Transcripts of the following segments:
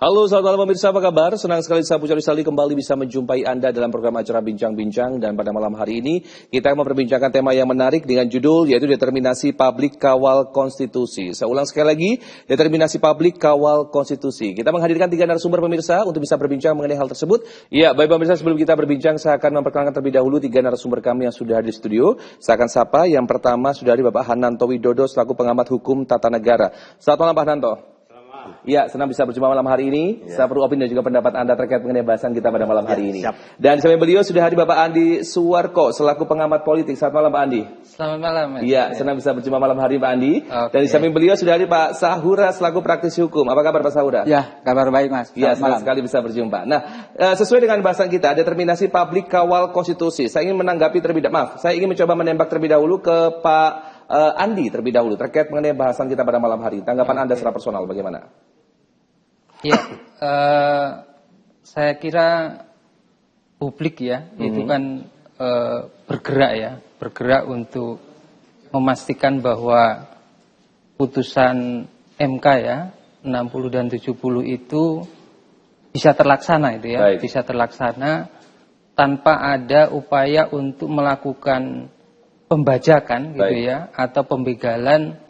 Halo, selamat malam pemirsa, apa kabar? Senang sekali saya Pucari Saldi kembali bisa menjumpai Anda dalam program acara Bincang-Bincang. Dan pada malam hari ini kita akan memperbincangkan tema yang menarik dengan judul yaitu Determinasi Publik Kawal Konstitusi. Saya ulang sekali lagi, Determinasi Publik Kawal Konstitusi. Kita menghadirkan 3 narasumber pemirsa untuk bisa berbincang mengenai hal tersebut. Ya, baik pemirsa, sebelum kita berbincang saya akan memperkenalkan terlebih dahulu 3 narasumber kami yang sudah hadir di studio. Saya akan sapa, yang pertama sudah hadir Bapak Hananto Widodo selaku pengamat hukum tata negara. Selamat malam Pak Hananto. Ya, senang bisa berjumpa malam hari ini. Saya perlu opini dan juga pendapat Anda terkait mengenai bahasan kita pada malam hari ini. Siap. Dan di samping beliau sudah hadir Bapak Andi Suwarko selaku pengamat politik. Selamat malam Pak Andi. Selamat malam. Iya, senang bisa berjumpa malam hari Pak Andi. Dan di samping beliau sudah hadir Pak Sahura selaku praktisi hukum. Apa kabar Pak Sahura? Ya, kabar baik Mas. Iya, senang sekali bisa berjumpa. Nah, sesuai dengan bahasan kita, determinasi publik kawal konstitusi. Saya ingin menanggapi terlebih dahulu. Saya ingin mencoba menembak terlebih dahulu ke Pak Andi terlebih dahulu terkait mengenai bahasan kita pada malam hari. Tanggapan Anda secara personal bagaimana? Ya, saya kira publik ya, itu kan bergerak untuk memastikan bahwa putusan MK ya, 60 dan 70 itu bisa terlaksana itu ya, Baik. bisa terlaksana tanpa ada upaya untuk melakukan pembajakan gitu ya, atau pembegalan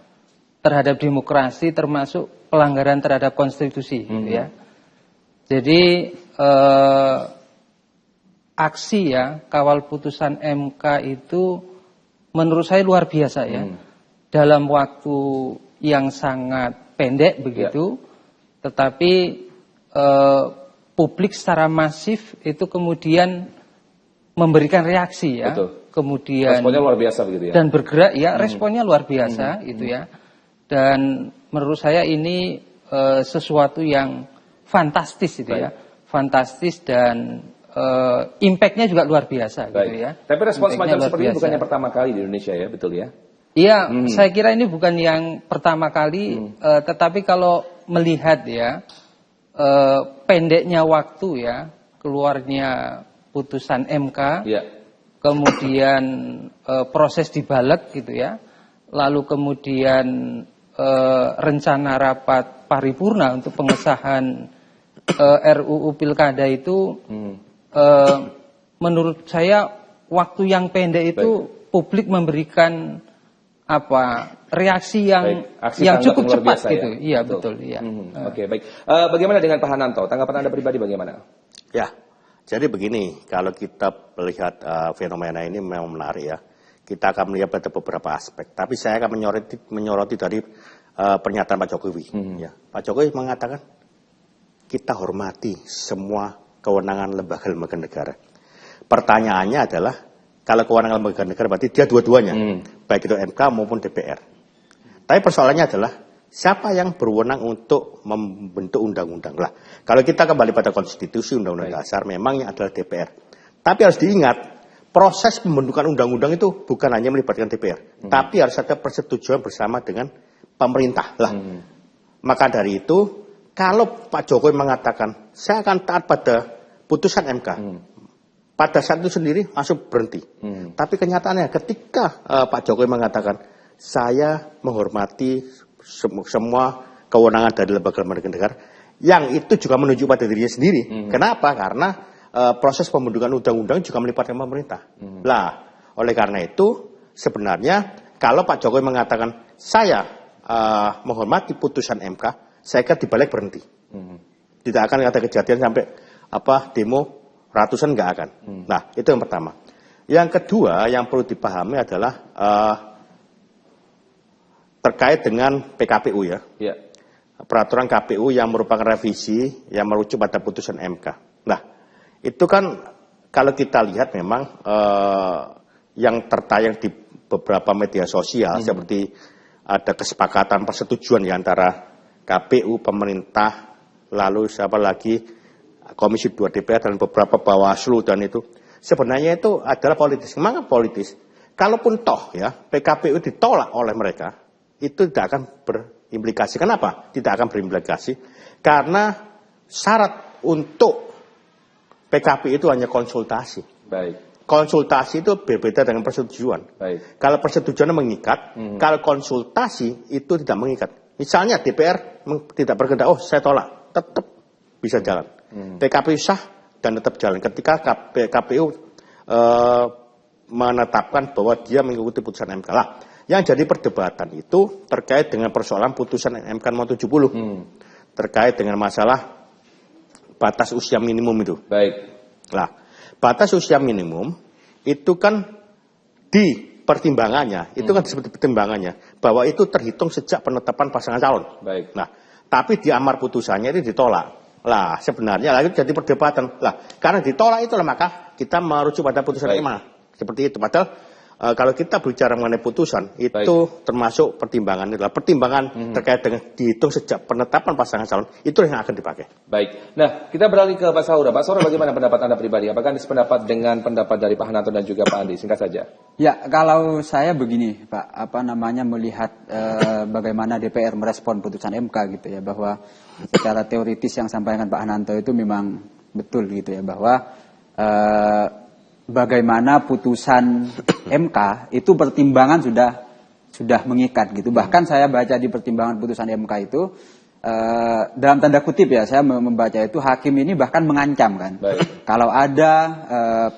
terhadap demokrasi termasuk pelanggaran terhadap konstitusi gitu ya. Jadi aksi ya kawal putusan MK itu menurut saya luar biasa ya. Dalam waktu yang sangat pendek begitu, tetapi publik secara masif itu kemudian memberikan reaksi ya. Betul. Kemudian responnya luar biasa begitu ya. Dan bergerak ya, responnya luar biasa gitu ya. Dan menurut saya ini sesuatu yang fantastis gitu ya, fantastis dan impact-nya juga luar biasa gitu ya. Tapi respon semacam seperti ini bukan yang pertama kali di Indonesia ya, betul ya? Iya, saya kira ini bukan yang pertama kali, tetapi kalau melihat ya pendeknya waktu ya, keluarnya putusan MK, kemudian proses dibalik gitu ya, lalu kemudian rencana rapat paripurna untuk pengesahan RUU Pilkada itu menurut saya waktu yang pendek itu publik memberikan reaksi yang cukup cepat gitu. Ya? Iya betul. Iya. Oke, baik. Bagaimana dengan Pak Hananto? Tanggapan Anda pribadi bagaimana? Ya, jadi begini, kalau kita melihat fenomena ini memang menarik ya. Kita akan melihat pada beberapa aspek. Tapi saya akan menyoroti dari pernyataan Pak Jokowi. Ya. Pak Jokowi mengatakan, kita hormati semua kewenangan lembaga-lembaga negara. Pertanyaannya adalah, kalau kewenangan lembaga negara berarti dia dua-duanya. Baik itu MK maupun DPR. Tapi persoalannya adalah, siapa yang berwenang untuk membentuk undang-undang? Lah, kalau kita kembali pada konstitusi undang-undang dasar, memang yang adalah DPR. Tapi harus diingat, proses pembentukan undang-undang itu bukan hanya melibatkan DPR, tapi harus ada persetujuan bersama dengan pemerintah. Lah, maka dari itu, kalau Pak Jokowi mengatakan, saya akan taat pada putusan MK, pada saat itu sendiri langsung berhenti. Tapi kenyataannya ketika Pak Jokowi mengatakan, saya menghormati semua kewenangan dari lembaga-lembaga negara, yang itu juga menunjuk pada dirinya sendiri. Kenapa? Karena proses pembentukan undang-undang juga melibatkan pemerintah. Lah, oleh karena itu sebenarnya kalau Pak Jokowi mengatakan saya menghormati putusan MK, saya kira dibalik berhenti. Tidak akan ada kejadian sampai demo ratusan, nggak akan. Nah, itu yang pertama. Yang kedua yang perlu dipahami adalah terkait dengan PKPU ya. Peraturan KPU yang merupakan revisi yang merujuk pada putusan MK. Nah, itu kan kalau kita lihat memang yang tertayang di beberapa media sosial seperti ada kesepakatan persetujuan ya antara KPU, pemerintah, lalu siapa lagi Komisi 2 DPR dan beberapa Bawaslu dan itu sebenarnya itu adalah politis. Memang politis. Kalaupun toh ya PKPU ditolak oleh mereka, itu tidak akan berimplikasi. Kenapa? Tidak akan berimplikasi karena syarat untuk PKP itu hanya konsultasi. Konsultasi itu berbeda dengan persetujuan. Kalau persetujuan mengikat, kalau konsultasi itu tidak mengikat. Misalnya DPR tidak berkehendak, saya tolak, tetap bisa jalan. PKPU sah dan tetap jalan ketika KPU menetapkan bahwa dia mengikuti putusan MK. Lah, yang jadi perdebatan itu terkait dengan persoalan putusan MK nomor 70. Terkait dengan masalah batas usia minimum itu. Baik. Nah, batas usia minimum itu kan di pertimbangannya, itu kan disebut pertimbangannya, bahwa itu terhitung sejak penetapan pasangan calon. Baik. Nah, tapi di amar putusannya itu ditolak. Lah, sebenarnya lagi jadi perdebatan. Lah, karena ditolak itulah maka kita merujuk pada putusan Baik. MA. Seperti itu. Padahal kalau kita bicara mengenai putusan, itu termasuk pertimbangan adalah pertimbangan terkait dengan dihitung sejak penetapan pasangan calon, itu yang akan dipakai. Baik. Nah, kita beralih ke Pak Saura. Pak Saura, bagaimana pendapat Anda pribadi? Apakah Anda sependapat dengan pendapat dari Pak Hananto dan juga Pak Andi? Singkat saja. Ya, kalau saya begini, Pak, melihat bagaimana DPR merespon putusan MK gitu ya, bahwa secara teoritis yang sampaikan Pak Hananto itu memang betul gitu ya, bahwa bagaimana putusan MK itu pertimbangan sudah mengikat gitu. Bahkan saya baca di pertimbangan putusan MK itu dalam tanda kutip ya, saya membaca itu hakim ini bahkan mengancam kan. Baik. Kalau ada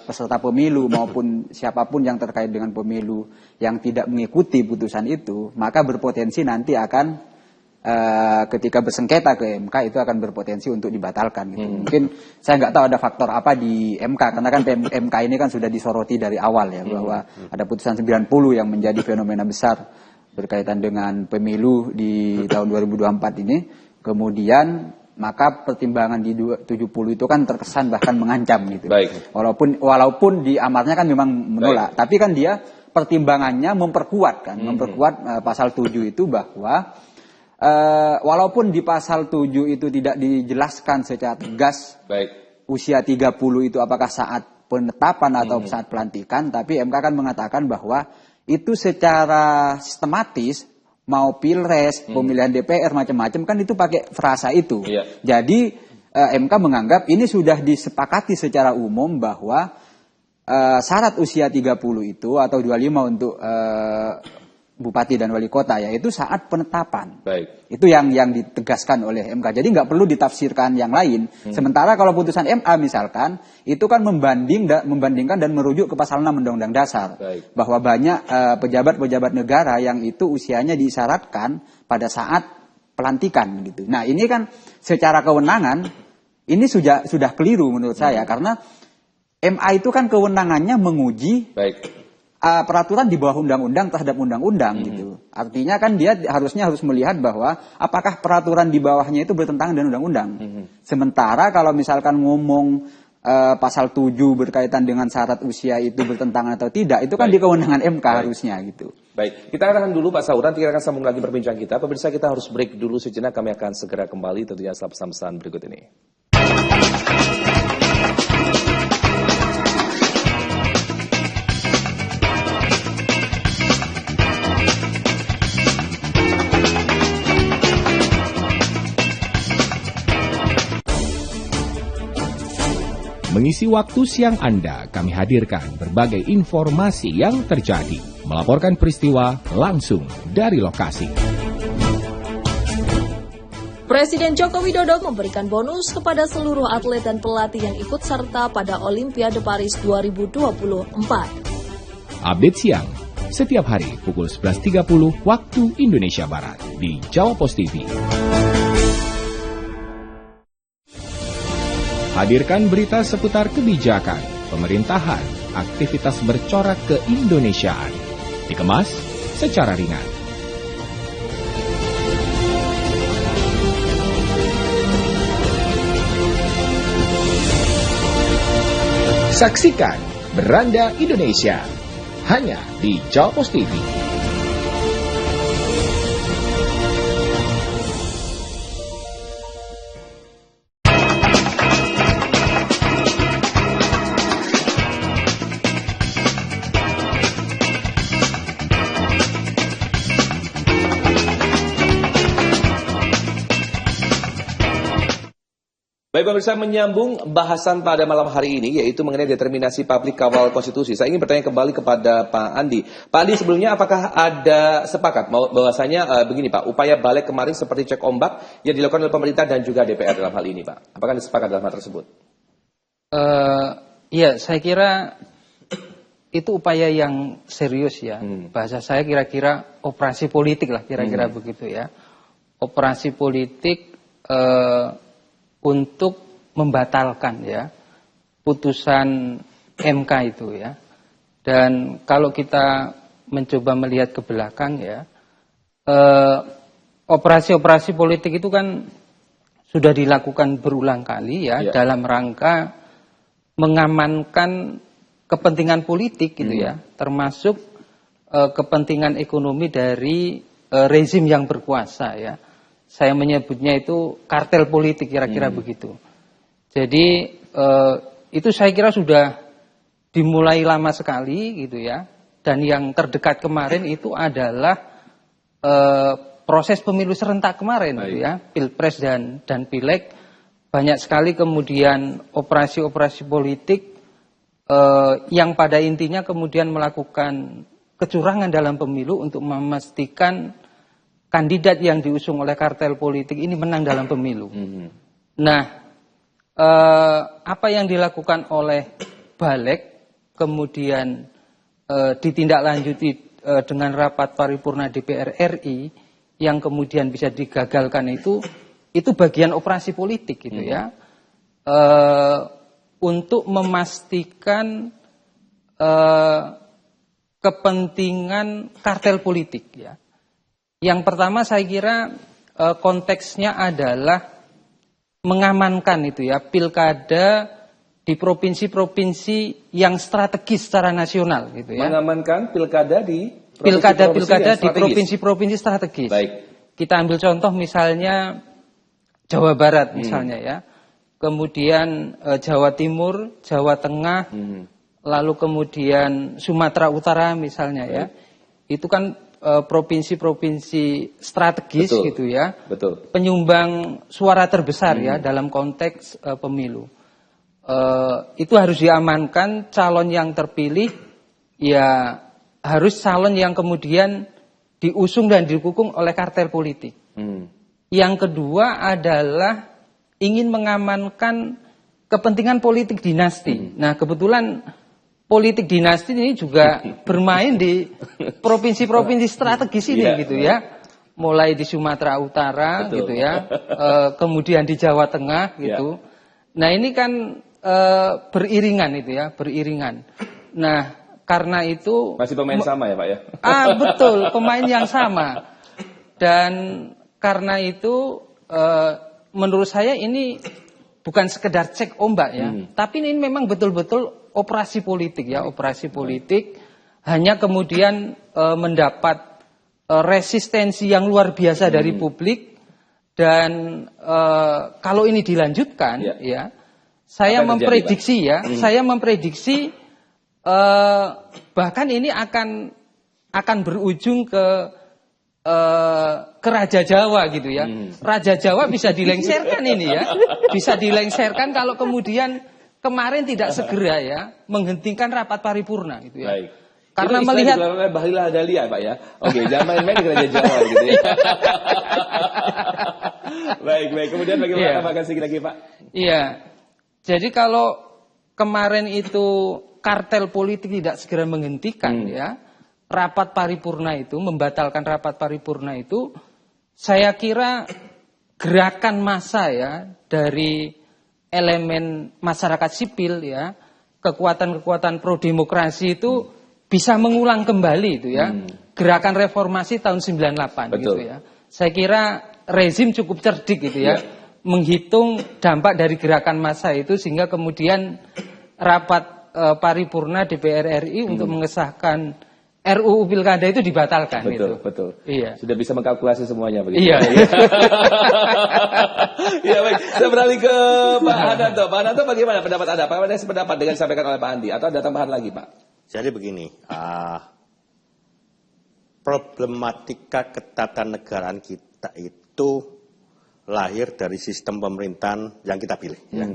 peserta pemilu maupun siapapun yang terkait dengan pemilu yang tidak mengikuti putusan itu, maka berpotensi nanti akan ketika bersengketa ke MK itu akan berpotensi untuk dibatalkan gitu. Mungkin saya nggak tahu ada faktor apa di MK, karena kan MK ini kan sudah disoroti dari awal ya, bahwa ada putusan 90 yang menjadi fenomena besar berkaitan dengan pemilu di tahun 2024 ini. Kemudian maka pertimbangan di 70 itu kan terkesan bahkan mengancam gitu. Baik. Walaupun di amarnya kan memang menolak, tapi kan dia pertimbangannya memperkuat kan, memperkuat pasal 7 itu bahwa walaupun di pasal 7 itu tidak dijelaskan secara tegas usia 30 itu apakah saat penetapan atau saat pelantikan, tapi MK kan mengatakan bahwa itu secara sistematis mau pilpres, pemilihan DPR macam-macam kan itu pakai frasa itu. Jadi MK menganggap ini sudah disepakati secara umum bahwa syarat usia 30 itu atau 25 untuk bupati dan wali kota yaitu saat penetapan. Baik. Itu yang ditegaskan oleh MK. Jadi nggak perlu ditafsirkan yang lain. Sementara kalau putusan MA misalkan itu kan membandingkan dan merujuk ke pasal 6 Undang-Undang Dasar. Baik. Bahwa banyak pejabat-pejabat negara yang itu usianya disyaratkan pada saat pelantikan gitu. Nah, ini kan secara kewenangan ini sudah keliru menurut saya, karena MA itu kan kewenangannya menguji peraturan di bawah undang-undang terhadap undang-undang gitu. Artinya kan dia harus melihat bahwa apakah peraturan di bawahnya itu bertentangan dengan undang-undang. Sementara kalau misalkan ngomong pasal 7 berkaitan dengan syarat usia itu bertentangan atau tidak, itu kan di kewenangan MK harusnya gitu. Baik, kita tahan dulu Pak Saura, nanti kita akan sambung lagi berbincang kita. Pemirsa, kita harus break dulu sejenak, kami akan segera kembali tentunya setelah pesan-pesan berikut ini. Mengisi waktu siang Anda, kami hadirkan berbagai informasi yang terjadi, melaporkan peristiwa langsung dari lokasi. Presiden Joko Widodo memberikan bonus kepada seluruh atlet dan pelatih yang ikut serta pada Olimpiade Paris 2024. Update siang, setiap hari pukul 11.30 waktu Indonesia Barat di Jawa Post TV. Hadirkan berita seputar kebijakan, pemerintahan, aktivitas bercorak keindonesiaan. Dikemas secara ringan. Saksikan Beranda Indonesia hanya di Jawa Post TV. Baik pemirsa, menyambung bahasan pada malam hari ini yaitu mengenai determinasi publik kawal konstitusi. Saya ingin bertanya kembali kepada Pak Andi. Pak Andi, sebelumnya apakah ada sepakat bahwasanya begini Pak, upaya balik kemarin seperti cek ombak yang dilakukan oleh pemerintah dan juga DPR dalam hal ini Pak? Apakah ada sepakat dalam hal tersebut? Iya, saya kira itu upaya yang serius ya. Bahasa saya kira-kira operasi politik lah, kira-kira begitu ya. Operasi politik untuk membatalkan ya putusan MK itu ya. Dan kalau kita mencoba melihat ke belakang ya, operasi-operasi politik itu kan sudah dilakukan berulang kali ya, dalam rangka mengamankan kepentingan politik gitu ya, termasuk kepentingan ekonomi dari rezim yang berkuasa ya. Saya menyebutnya itu kartel politik kira-kira begitu. Jadi itu saya kira sudah dimulai lama sekali gitu ya. Dan yang terdekat kemarin itu adalah proses pemilu serentak kemarin gitu ya, Pilpres dan Pileg. Banyak sekali kemudian operasi-operasi politik yang pada intinya kemudian melakukan kecurangan dalam pemilu untuk memastikan kandidat yang diusung oleh kartel politik ini menang dalam pemilu. Nah, apa yang dilakukan oleh Balik kemudian ditindaklanjuti dengan rapat paripurna DPR RI yang kemudian bisa digagalkan itu bagian operasi politik gitu ya, untuk memastikan kepentingan kartel politik ya. Yang pertama saya kira konteksnya adalah mengamankan itu ya pilkada di provinsi-provinsi yang strategis secara nasional gitu ya. Mengamankan pilkada di pilkada di provinsi-provinsi strategis. Baik. Kita ambil contoh misalnya Jawa Barat misalnya ya. Kemudian Jawa Timur, Jawa Tengah, lalu kemudian Sumatera Utara misalnya ya. Itu kan provinsi-provinsi strategis gitu ya, penyumbang suara terbesar ya dalam konteks pemilu. Itu harus diamankan, calon yang terpilih ya harus calon yang kemudian diusung dan didukung oleh kartel politik. Yang kedua adalah ingin mengamankan kepentingan politik dinasti. Nah kebetulan politik dinasti ini juga bermain di provinsi-provinsi strategis ini gitu ya. Mulai di Sumatera Utara gitu ya. Kemudian di Jawa Tengah gitu. Nah ini kan beriringan itu ya, beriringan. Nah karena itu masih pemain sama ya Pak ya? Betul, pemain yang sama. Dan karena itu menurut saya ini bukan sekedar cek ombak ya. Tapi ini memang betul-betul operasi politik ya, operasi politik hanya kemudian mendapat resistensi yang luar biasa dari publik dan kalau ini dilanjutkan ya, saya memprediksi ya, saya memprediksi bahkan ini akan berujung ke Raja Jawa gitu ya. Raja Jawa bisa dilengsarkan ini ya, bisa dilengsarkan kalau kemudian kemarin tidak segera ya menghentikan rapat paripurna gitu ya. Baik. Karena itu melihat Bahlil Dahlia Pak ya. Oke, jangan main-main di Raja Jawa gitu ya. Baik. Kemudian bagaimana tambahkan sedikit lagi Pak? Iya. Jadi kalau kemarin itu kartel politik tidak segera menghentikan ya rapat paripurna itu, membatalkan rapat paripurna itu, saya kira gerakan massa ya dari elemen masyarakat sipil ya, kekuatan-kekuatan pro demokrasi itu bisa mengulang kembali itu ya, gerakan reformasi tahun 98 gitu ya. Saya kira rezim cukup cerdik gitu ya, menghitung dampak dari gerakan massa itu sehingga kemudian rapat paripurna DPR RI untuk mengesahkan RUU Pilkada itu dibatalkan. Betul. Iya. Sudah bisa mengkalkulasi semuanya begitu. Iya. Iya baik. Saya beralih ke Pak Hadanto. Pak Hadanto bagaimana pendapat Anda? Apakah Anda sependapat dengan yang disampaikan oleh Pak Andi atau ada tambahan lagi Pak? Jadi begini, problematika ketatanegaraan kita itu lahir dari sistem pemerintahan yang kita pilih. Ya.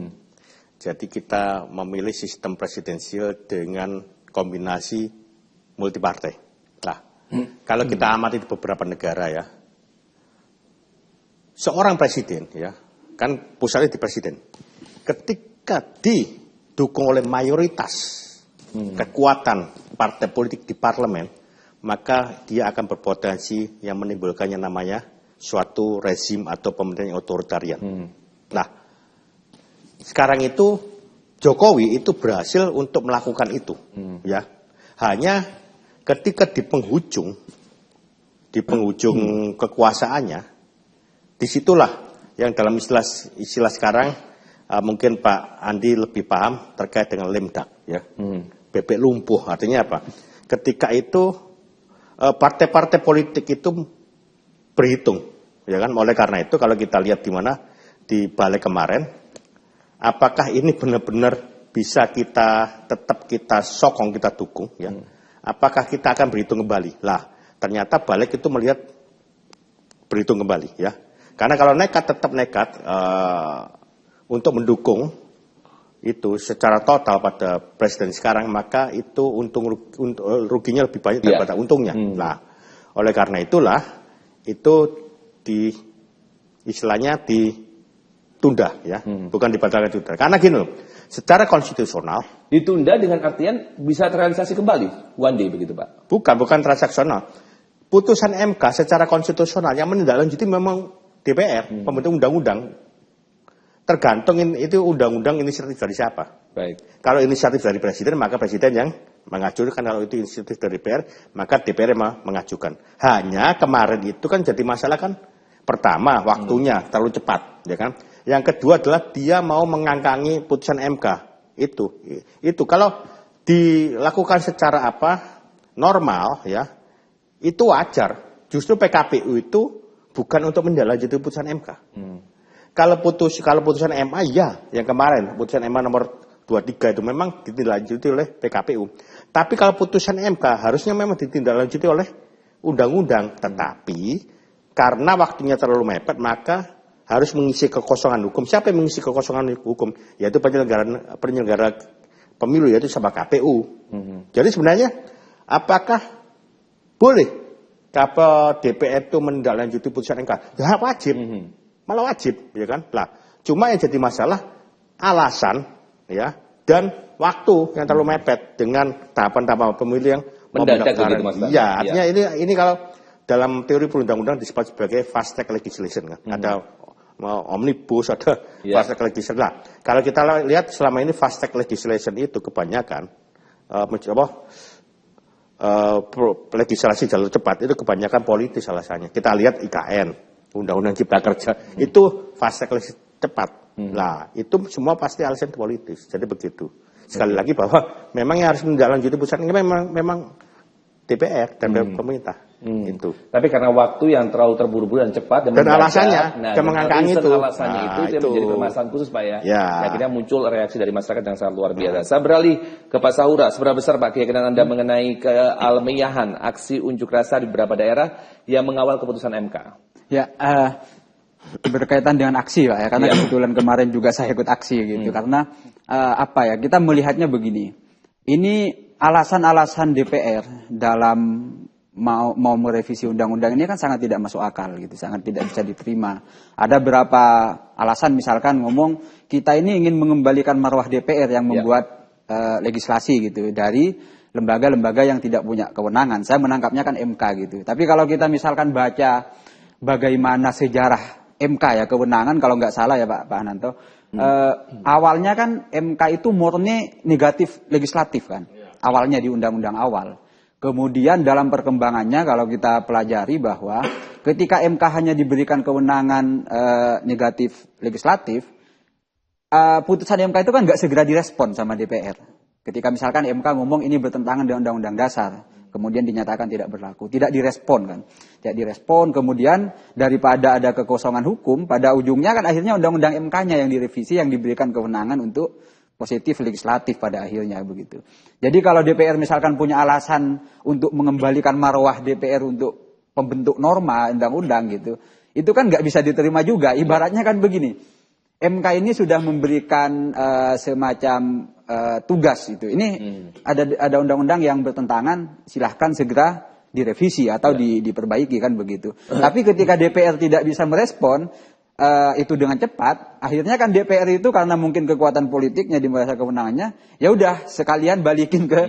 Jadi kita memilih sistem presidensial dengan kombinasi multipartai. Nah, kalau kita amati di beberapa negara ya, seorang presiden ya, kan pusatnya di presiden. Ketika didukung oleh mayoritas kekuatan partai politik di parlemen, maka dia akan berpotensi yang menimbulkannya namanya suatu rezim atau pemerintahan yang otoritarian. Nah, sekarang itu Jokowi itu berhasil untuk melakukan itu, ya. Hanya ketika di penghujung kekuasaannya, disitulah yang dalam istilah sekarang mungkin Pak Andi lebih paham terkait dengan lemdak, ya. Bebek lumpuh, artinya apa? Ketika itu partai-partai politik itu berhitung, ya kan? Oleh karena itu kalau kita lihat di mana di balik kemarin, apakah ini benar-benar bisa tetap kita sokong, kita dukung, ya? Apakah kita akan berhitung kembali? Lah, ternyata balik itu melihat berhitung kembali, ya. Karena kalau tetap nekat untuk mendukung itu secara total pada presiden sekarang, maka itu ruginya lebih banyak daripada untungnya. Nah, oleh karena itulah itu istilahnya ditunda, ya, bukan dibatalkan, ditunda. Karena gini loh, secara konstitusional ditunda dengan artian bisa terrealisasi kembali one day begitu Pak? Bukan transaksional. Putusan MK secara konstitusional yang menindaklanjuti memang DPR, pembentuk undang-undang. Tergantung itu undang-undang inisiatif dari siapa. Baik. Kalau inisiatif dari presiden, maka presiden yang mengajukan. Kalau itu inisiatif dari DPR, maka DPR yang mengajukan. Hanya kemarin itu kan jadi masalah kan, pertama waktunya terlalu cepat, ya kan. Yang kedua adalah dia mau mengangkangi putusan MK. Itu kalau dilakukan secara normal, ya, itu wajar. Justru PKPU itu bukan untuk menindaklanjuti putusan MK. Kalau putusan MA, ya, yang kemarin putusan MA nomor 23 itu memang ditindaklanjuti oleh PKPU. Tapi kalau putusan MK harusnya memang ditindaklanjuti oleh undang-undang. Tetapi karena waktunya terlalu mepet, maka harus mengisi kekosongan hukum. Siapa yang mengisi kekosongan hukum? Yaitu penyelenggara pemilu, yaitu sama KPU. Jadi sebenarnya apakah boleh DPR itu menindaklanjuti putusan MK? Ya wajib. Malah wajib, ya kan? Lah, cuma yang jadi masalah alasan, ya, dan waktu yang terlalu mepet dengan tahapan-tahapan pemilu yang mendadak begitu Mas. Iya, artinya ini kalau dalam teori perundang-undang disebut sebagai fast track legislation, kan? Ada omnibus, ada fast track legislation. Nah, kalau kita lihat selama ini fast track legislation itu kebanyakan legislasi jalur cepat itu kebanyakan politis alasannya. Kita lihat IKN, Undang-Undang Cipta Kerja, itu fast track cepat. Nah, itu semua pasti alasan politis. Jadi begitu. Sekali lagi bahwa memang yang harus menindaklanjuti putusan ini memang DPR dan pemerintah. Itu. Tapi karena waktu yang terlalu terburu-buru dan cepat dan alasannya, mengangkangi itu. Alasannya itu yang menjadi permasalahan khusus Pak, ya. Akhirnya muncul reaksi dari masyarakat yang sangat luar biasa. Saya beralih ke Pak Saura. Seberapa besar Pak keyakinan Anda mengenai kealmiyahan aksi unjuk rasa di beberapa daerah yang mengawal keputusan MK? Ya, berkaitan dengan aksi Pak, ya, karena kebetulan kemarin juga saya ikut aksi gitu. Karena kita melihatnya begini. Ini alasan-alasan DPR dalam mau merevisi undang-undang ini kan sangat tidak masuk akal gitu, sangat tidak bisa diterima. Ada berapa alasan, misalkan ngomong kita ini ingin mengembalikan marwah DPR yang membuat legislasi gitu dari lembaga-lembaga yang tidak punya kewenangan. Saya menangkapnya kan MK gitu. Tapi kalau kita misalkan baca bagaimana sejarah MK ya, kewenangan kalau nggak salah ya Pak Hananto, awalnya kan MK itu murni negatif legislatif kan, awalnya di undang-undang awal. Kemudian dalam perkembangannya kalau kita pelajari bahwa ketika MK hanya diberikan kewenangan negatif legislatif, putusan MK itu kan nggak segera direspon sama DPR. Ketika misalkan MK ngomong ini bertentangan dengan Undang-Undang Dasar, kemudian dinyatakan tidak berlaku, tidak direspon kan, tidak direspon. Kemudian daripada ada kekosongan hukum, pada ujungnya kan akhirnya Undang-Undang MK-nya yang direvisi, yang diberikan kewenangan untuk positif legislatif pada akhirnya begitu. Jadi kalau DPR misalkan punya alasan untuk mengembalikan marwah DPR untuk pembentuk norma undang-undang gitu, itu kan nggak bisa diterima juga. Ibaratnya kan begini, MK ini sudah memberikan semacam tugas itu. Ini ada undang-undang yang bertentangan, silahkan segera direvisi atau diperbaiki kan begitu. Tapi ketika DPR tidak bisa merespon itu dengan cepat, akhirnya kan DPR itu karena mungkin kekuatan politiknya di masa kewenangannya, ya udah sekalian balikin ke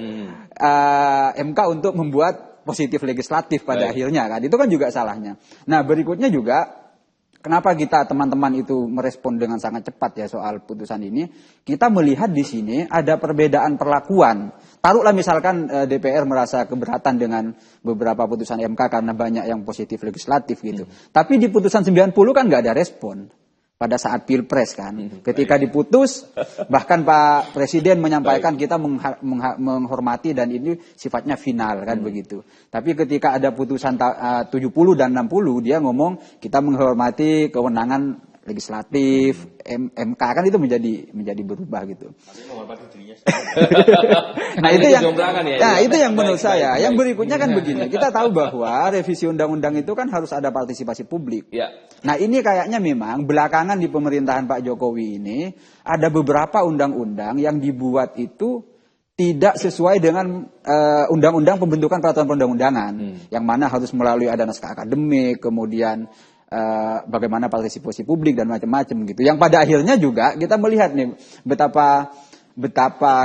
MK untuk membuat positif legislatif pada akhirnya kan. Itu kan juga salahnya. Nah, berikutnya juga kenapa kita teman-teman itu merespon dengan sangat cepat ya soal putusan ini? Kita melihat di sini ada perbedaan perlakuan. Taruhlah misalkan DPR merasa keberatan dengan beberapa putusan MK karena banyak yang positif legislatif gitu. Tapi di putusan 90 kan nggak ada respon pada saat Pilpres kan. Ketika diputus, bahkan Pak Presiden menyampaikan kita menghormati dan ini sifatnya final kan begitu. Tapi ketika ada putusan 70 dan 60, dia ngomong kita menghormati kewenangan legislatif, MK kan itu menjadi berubah gitu. Nah itu yang menurut saya. Yang berikutnya kan begini, kita tahu bahwa revisi undang-undang itu kan harus ada partisipasi publik. Nah ini kayaknya memang belakangan di pemerintahan Pak Jokowi ini ada beberapa undang-undang yang dibuat itu tidak sesuai dengan undang-undang pembentukan peraturan perundang-undangan, yang mana harus melalui ada naskah akademik, kemudian bagaimana partisipasi publik dan macam-macam gitu. Yang pada akhirnya juga kita melihat nih betapa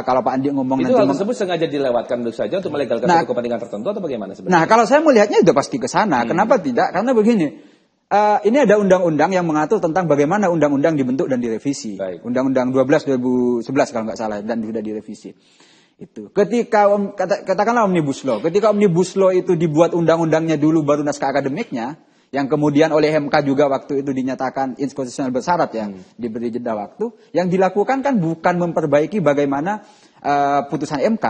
kalau Pak Andi ngomong itu nanti hal tersebut sengaja dilewatkan dulu saja untuk melegalkan satu kepentingan tertentu atau bagaimana sebenarnya? Nah, kalau saya melihatnya itu pasti ke sana. Kenapa tidak? Karena begini. Ini ada undang-undang yang mengatur tentang bagaimana undang-undang dibentuk dan direvisi. Undang-undang 12 2011 kalau nggak salah dan sudah direvisi. Itu. Ketika katakanlah Omnibus Law, ketika Omnibus Law itu dibuat undang-undangnya dulu baru naskah akademiknya, yang kemudian oleh MK juga waktu itu dinyatakan inkonstitusional bersyarat ya, diberi jeda waktu. Yang dilakukan kan bukan memperbaiki bagaimana putusan MK,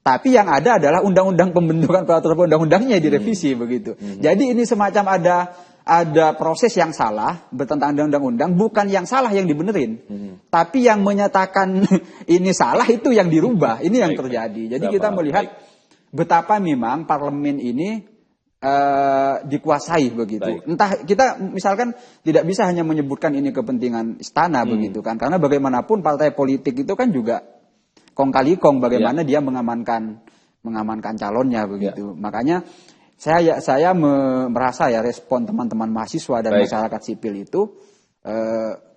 tapi yang ada adalah undang-undang pembentukan peraturan undang-undangnya direvisi begitu. Jadi ini semacam ada proses yang salah bertentangan dengan undang-undang, bukan yang salah yang dibenerin, tapi yang menyatakan ini salah itu yang dirubah. Ini yang terjadi. Jadi kita melihat betapa memang parlemen ini dikuasai begitu. Entah kita misalkan tidak bisa hanya menyebutkan ini kepentingan istana begitu kan, karena bagaimanapun partai politik itu kan juga kong kali kong bagaimana dia mengamankan calonnya begitu. Makanya saya merasa ya respon teman-teman mahasiswa dan masyarakat sipil itu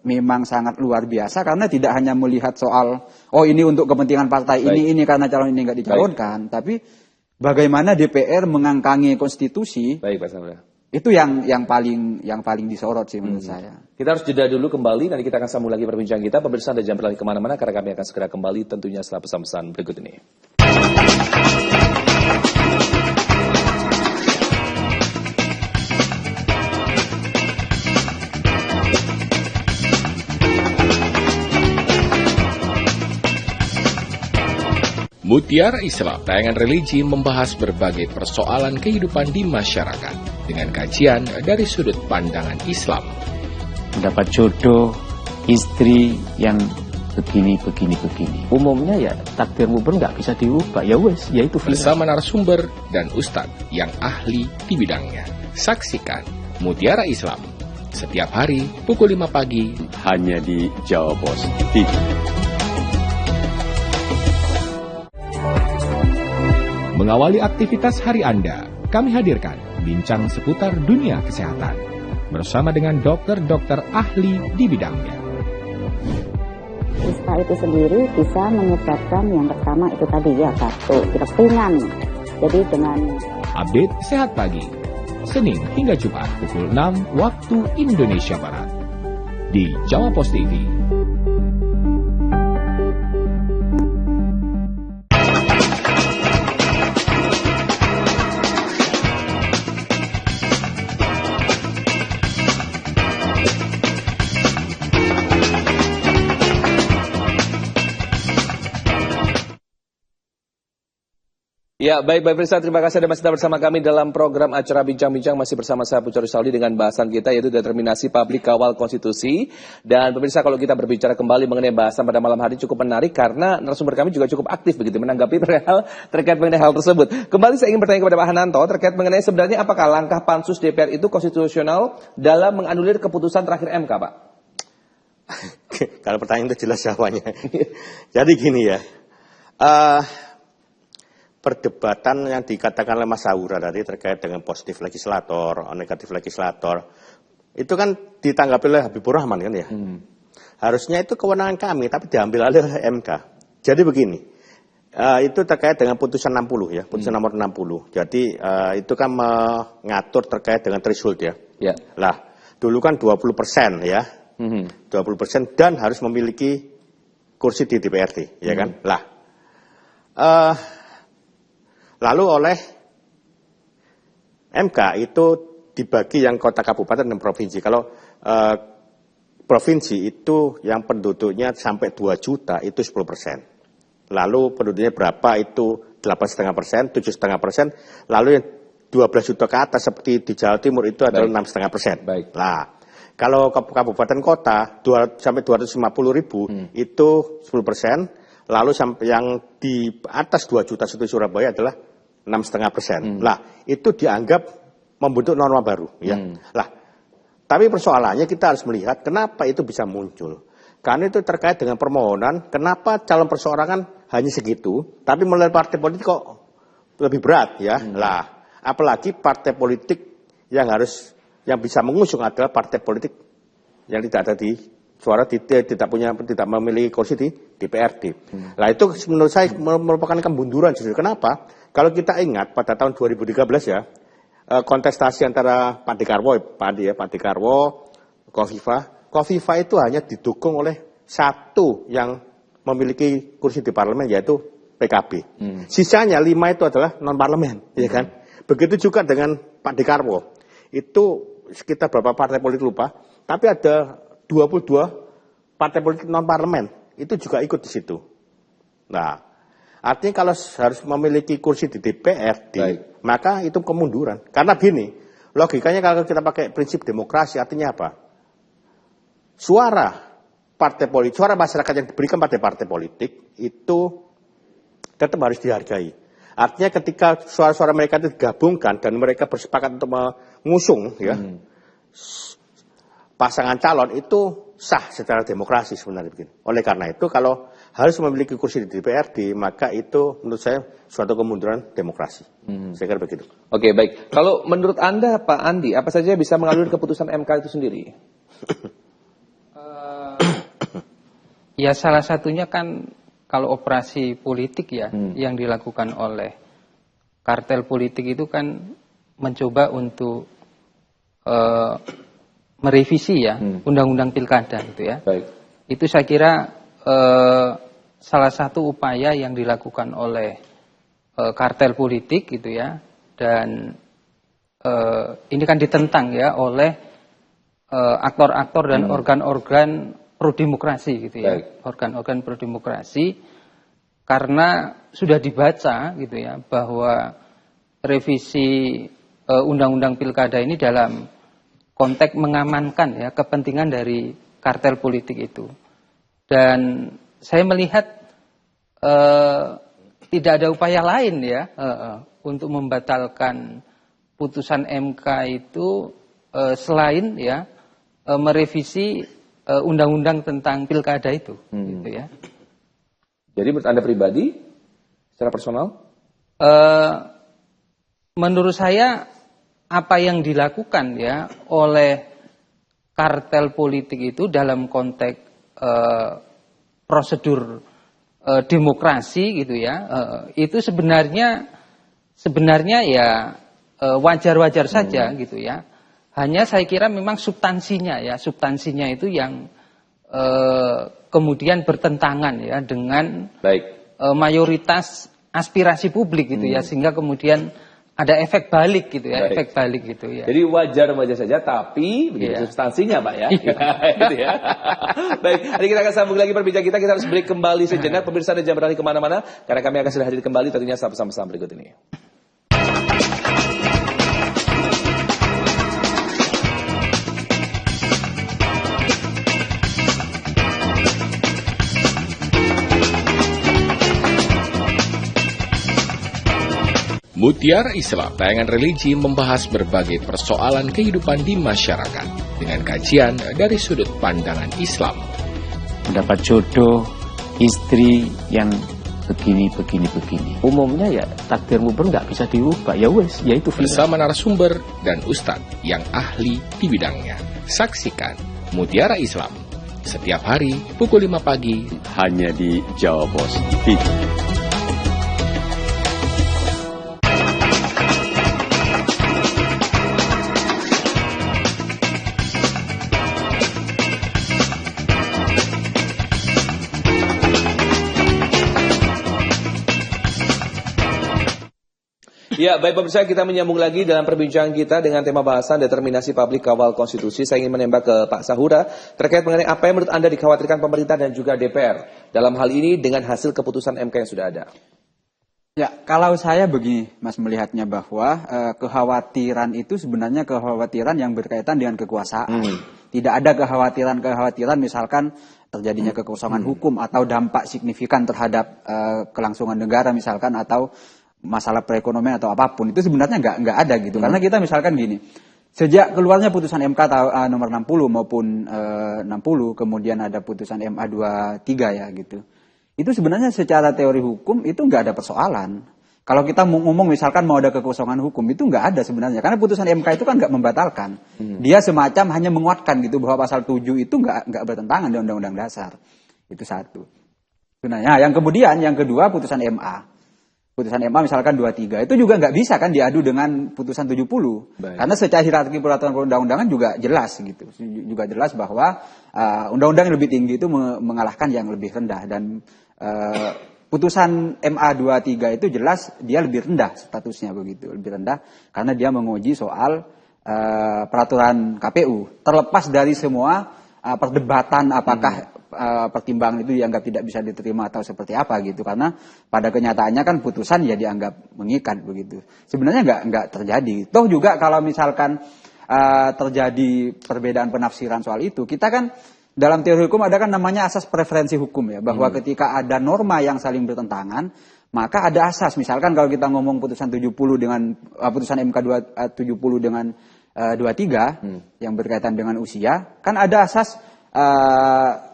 memang sangat luar biasa, karena tidak hanya melihat soal ini untuk kepentingan partai ini karena calon ini nggak dicalonkan, tapi bagaimana DPR mengangkangi konstitusi. Baik, Pak Samra. Itu yang paling disorot sih menurut saya. Kita harus jeda dulu kembali, nanti kita akan sambung lagi perbincangan kita. Pemirsa Anda jangan berlari kemana-mana, karena kami akan segera kembali tentunya setelah pesan-pesan berikut ini. Mutiara Islam, tayangan religi membahas berbagai persoalan kehidupan di masyarakat dengan kajian dari sudut pandangan Islam. Mendapat jodoh, istri yang begini. Umumnya ya takdirmu pun nggak bisa diubah, ya wes, ya itu. Bersama narasumber dan ustadz yang ahli di bidangnya. Saksikan Mutiara Islam setiap hari pukul 5 pagi hanya di Jawa Pos TV. Mengawali aktivitas hari Anda, kami hadirkan bincang seputar dunia kesehatan bersama dengan dokter-dokter ahli di bidangnya. Ispa itu sendiri bisa menyebabkan yang pertama itu tadi ya batuk, pilek ringan. Jadi dengan update sehat pagi, Senin hingga Jumat pukul 6 waktu Indonesia Barat di Jawa Pos TV. Ya, baik pemirsa, terima kasih Anda masih tetap bersama kami dalam program acara Bincang-Bincang, masih bersama saya Pucari Saldi dengan bahasan kita yaitu determinasi publik kawal konstitusi. Dan pemirsa, kalau kita berbicara kembali mengenai bahasan pada malam hari cukup menarik karena narasumber kami juga cukup aktif begitu menanggapi perihal terkait mengenai hal tersebut. Kembali saya ingin bertanya kepada Pak Hananto terkait mengenai sebenarnya apakah langkah Pansus DPR itu konstitusional dalam menganulir keputusan terakhir MK, Pak? Kalau pertanyaan itu jelas jawabannya. Jadi gini ya. Perdebatan yang dikatakan oleh Mas Saura tadi terkait dengan positif legislator, negatif legislator, itu kan ditanggapi oleh Habibur Rahman kan ya. Harusnya itu kewenangan kami, tapi diambil alih oleh MK. Jadi begini, itu terkait dengan putusan 60 ya, putusan nomor 60. Jadi itu kan mengatur terkait dengan threshold ya. Ya. Lah, dulu kan 20% ya, 20% dan harus memiliki kursi di DPRD, ya kan. Lah, lalu oleh MK itu dibagi yang kota kabupaten dan provinsi. Kalau provinsi itu yang penduduknya sampai 2 juta itu 10%. Lalu penduduknya berapa itu 8,5%, 7,5%. Lalu yang 12 juta ke atas seperti di Jawa Timur itu adalah 6,5%. Baik. Nah, kalau kabupaten kota sampai 250.000 itu 10%. Lalu sampai yang di atas 2 juta seperti Surabaya adalah 6,5%. Lah, itu dianggap membentuk norma baru. Ya. Lah, tapi persoalannya kita harus melihat kenapa itu bisa muncul. Karena itu terkait dengan permohonan, kenapa calon perseorangan hanya segitu, tapi melalui partai politik kok lebih berat ya. Lah, apalagi partai politik yang bisa mengusung adalah partai politik yang tidak ada di suara tidak memiliki kursi di DPRD. Nah itu menurut saya merupakan kemunduran justru. Kenapa? Kalau kita ingat pada tahun 2013 ya, kontestasi antara Pak Dekarwo, Kofifa itu hanya didukung oleh satu yang memiliki kursi di parlemen yaitu PKB. Sisanya 5 itu adalah non parlemen, ya kan? Begitu juga dengan Pak Dekarwo. Itu sekitar berapa partai politik lupa, tapi ada 22 partai politik non-parlemen, itu juga ikut di situ. Nah, artinya kalau harus memiliki kursi di DPRD, maka itu kemunduran. Karena gini, logikanya kalau kita pakai prinsip demokrasi, artinya apa? Suara masyarakat yang diberikan pada partai politik, itu tetap harus dihargai. Artinya ketika suara-suara mereka itu digabungkan, dan mereka bersepakat untuk mengusung, ya, pasangan calon itu sah secara demokrasi sebenarnya begini. Oleh karena itu kalau harus memiliki kursi di DPRD maka itu menurut saya suatu kemunduran demokrasi. Saya kira begitu. Oke, baik. Kalau menurut Anda Pak Andi, apa saja bisa menganulir keputusan MK itu sendiri? Ya salah satunya kan kalau operasi politik ya yang dilakukan oleh kartel politik itu kan mencoba untuk merevisi ya undang-undang pilkada gitu ya. Baik. Itu saya kira salah satu upaya yang dilakukan oleh kartel politik gitu ya, dan ini kan ditentang ya oleh aktor-aktor dan organ-organ pro-demokrasi gitu ya, organ-organ pro-demokrasi, karena sudah dibaca gitu ya bahwa revisi undang-undang pilkada ini dalam konteks mengamankan ya kepentingan dari kartel politik itu. Dan saya melihat tidak ada upaya lain ya untuk membatalkan putusan MK itu selain ya merevisi undang-undang tentang pilkada itu, gitu ya. Jadi menurut Anda pribadi, secara personal? Menurut saya apa yang dilakukan ya oleh kartel politik itu dalam konteks prosedur demokrasi gitu ya, itu sebenarnya ya wajar-wajar saja gitu ya. Hanya saya kira memang substansinya itu yang kemudian bertentangan ya dengan mayoritas aspirasi publik gitu ya, sehingga kemudian ada efek balik gitu ya, Baik. efek balik gitu ya. Jadi wajar saja, tapi begitu Iya. substansinya Pak ya. Gitu ya. Baik, hari kita akan sambung lagi perbincangan kita harus break kembali sejenak. Pemirsa dan jangan berlari kemana-mana, karena kami akan sudah hadir kembali tentunya sama-sama berikut ini. Mutiara Islam, tayangan religi membahas berbagai persoalan kehidupan di masyarakat dengan kajian dari sudut pandangan Islam. Mendapat jodoh, istri yang begini. Umumnya ya takdirmu nggak bisa diubah. Ya wes, ya itu Bersama narasumber dan ustadz yang ahli di bidangnya. Saksikan Mutiara Islam setiap hari pukul 5 pagi hanya di Jawa Pos TV. Ya, baik pemirsa, kita menyambung lagi dalam perbincangan kita dengan tema bahasan determinasi publik kawal konstitusi. Saya ingin menembak ke Pak Sahura terkait mengenai apa yang menurut Anda dikhawatirkan pemerintah dan juga DPR dalam hal ini dengan hasil keputusan MK yang sudah ada. Ya, kalau saya begini, Mas, melihatnya bahwa kekhawatiran itu sebenarnya kekhawatiran yang berkaitan dengan kekuasaan. Tidak ada kekhawatiran misalkan terjadinya kekosongan hukum atau dampak signifikan terhadap kelangsungan negara misalkan atau masalah perekonomian atau apapun. Itu sebenarnya nggak ada gitu. Karena kita misalkan gini, sejak keluarnya putusan MK nomor 60 maupun 60, kemudian ada putusan MA 23 ya gitu. Itu sebenarnya secara teori hukum itu nggak ada persoalan. Kalau kita ngomong misalkan mau ada kekosongan hukum itu nggak ada sebenarnya. Karena putusan MK itu kan nggak membatalkan. Dia semacam hanya menguatkan gitu bahwa pasal 7 itu nggak bertentangan dengan Undang-Undang Dasar. Itu satu. Sebenarnya yang kedua putusan MA. Putusan MA misalkan 23 itu juga nggak bisa kan diadu dengan putusan 70. Baik. Karena secara hierarki peraturan perundang-undangan juga jelas gitu. Juga jelas bahwa undang-undang yang lebih tinggi itu mengalahkan yang lebih rendah dan putusan MA 23 itu jelas dia lebih rendah statusnya begitu, lebih rendah karena dia menguji soal peraturan KPU. Terlepas dari semua perdebatan apakah pertimbangan itu dianggap tidak bisa diterima atau seperti apa gitu, karena pada kenyataannya kan putusan ya dianggap mengikat begitu. Sebenarnya nggak terjadi. Toh juga kalau misalkan terjadi perbedaan penafsiran soal itu, kita kan dalam teori hukum ada kan namanya asas preferensi hukum ya, bahwa ketika ada norma yang saling bertentangan, maka ada asas. Misalkan kalau kita ngomong putusan 70 dengan putusan MK 70 dengan 23 yang berkaitan dengan usia, kan ada asas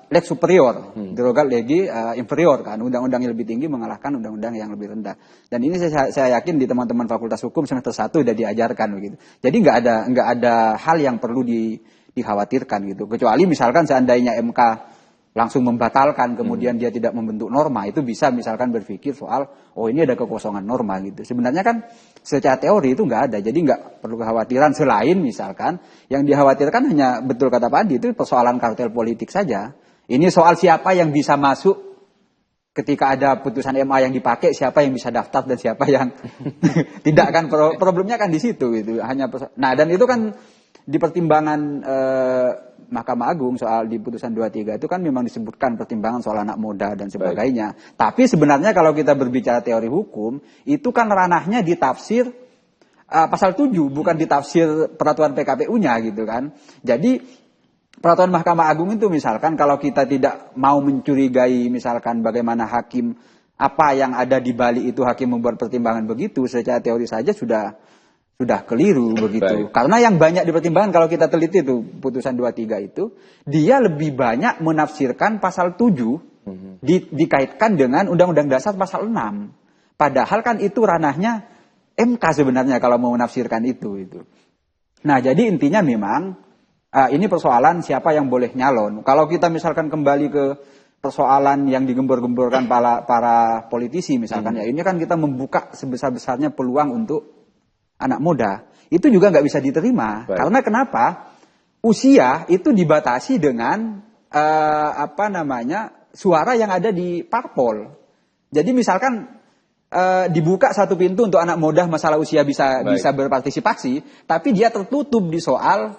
lex superior, derogat legi inferior kan, undang-undang yang lebih tinggi mengalahkan undang-undang yang lebih rendah. Dan ini saya yakin di teman-teman Fakultas Hukum semester 1 sudah diajarkan begitu. Jadi nggak ada hal yang perlu dikhawatirkan gitu. Kecuali misalkan seandainya MK langsung membatalkan, kemudian dia tidak membentuk norma, itu bisa misalkan berpikir soal, oh ini ada kekosongan norma gitu. Sebenarnya kan secara teori itu nggak ada, jadi nggak perlu kekhawatiran. Selain misalkan yang dikhawatirkan hanya betul kata Pak Adi, itu persoalan kartel politik saja. Ini soal siapa yang bisa masuk ketika ada putusan MA yang dipakai, siapa yang bisa daftar dan siapa yang tidak kan, problemnya kan di situ gitu. Nah, dan itu kan di pertimbangan Mahkamah Agung soal di putusan 23 itu kan memang disebutkan pertimbangan soal anak muda dan sebagainya. Baik. Tapi sebenarnya kalau kita berbicara teori hukum, itu kan ranahnya ditafsir pasal 7, bukan ditafsir peraturan PKPU-nya gitu kan. Jadi peraturan Mahkamah Agung itu misalkan kalau kita tidak mau mencurigai misalkan bagaimana hakim, apa yang ada di balik itu hakim membuat pertimbangan begitu, secara teori saja sudah keliru begitu. Baik. Karena yang banyak dipertimbangkan kalau kita teliti itu putusan 23 itu, dia lebih banyak menafsirkan pasal 7 dikaitkan dengan Undang-Undang Dasar pasal 6. Padahal kan itu ranahnya MK sebenarnya kalau mau menafsirkan itu. Nah, jadi intinya memang ini persoalan siapa yang boleh nyalon. Kalau kita misalkan kembali ke persoalan yang digembor-gemborkan para politisi misalkan, ya ini kan kita membuka sebesar-besarnya peluang untuk anak muda. Itu juga nggak bisa diterima. Baik. Karena kenapa? Usia itu dibatasi dengan suara yang ada di parpol. Jadi misalkan dibuka satu pintu untuk anak muda masalah usia bisa berpartisipasi, tapi dia tertutup di soal